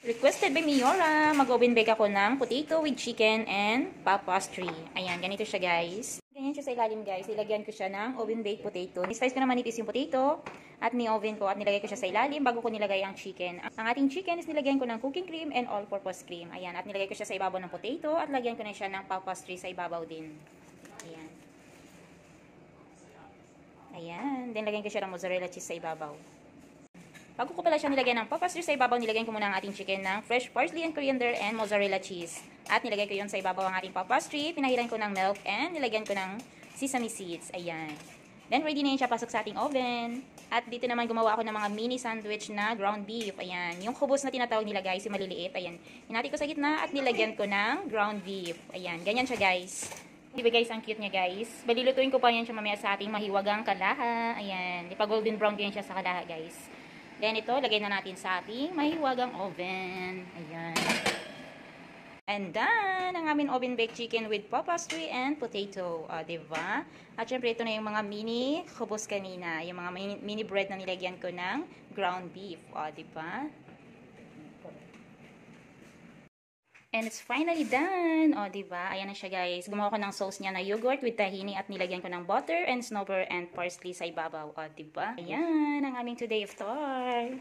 Requested by Miora, mag-oven bake ako ng potato with chicken and pastry. Ayan, ganito siya guys. Ganyan siya sa ilalim guys. Nilagyan ko siya ng oven baked potato. Ni-slice ko na manipis yung potato at ni-oven ko at nilagay ko siya sa ilalim bago ko nilagay ang chicken. Ang ating chicken is nilagyan ko ng cooking cream and all-purpose cream. Ayan, at nilagay ko siya sa ibabaw ng potato at lagyan ko na siya ng pastry sa ibabaw din. Ayan. Ayan, then lagyan ko siya ng mozzarella cheese sa ibabaw. Bago ko pala siya nilagyan ng pastry sa ibabaw, nilagyan ko muna ang ating chicken ng fresh parsley and coriander and mozzarella cheese. At nilagay ko yun sa ibabaw ang ating pastry, pinahiran ko ng milk and nilagyan ko ng sesame seeds. Ayan. Then ready na yun siya pasok sa ating oven. At dito naman gumawa ako ng mga mini sandwich na ground beef. Ayan. Yung kubos na tinatawag nila guys, yung maliliit. Ayan. Hinati ko sa gitna at nilagyan ko ng ground beef. Ayan. Ganyan siya guys. Diba guys, ang cute niya guys. Balilutuin ko pa yan siya mamaya sa ating mahiwagang kalaha. Ayan. Ipa golden brown din siya sa kalaha guys. Then ito, lagay na natin sa ating mahiwagang oven. Ayan. And done! Ang aming oven baked chicken with pastry and potato. Diba? At syempre, ito na yung mga mini kubos kanina. Yung mga mini bread na nilagyan ko ng ground beef. Diba? And it's finally done. Diba? Ayan na siya guys. Gumawa ko ng sauce niya na yogurt with tahini at nilagyan ko ng butter and snowball and parsley sa ibabaw. Diba? Ayan ang aming today iftar.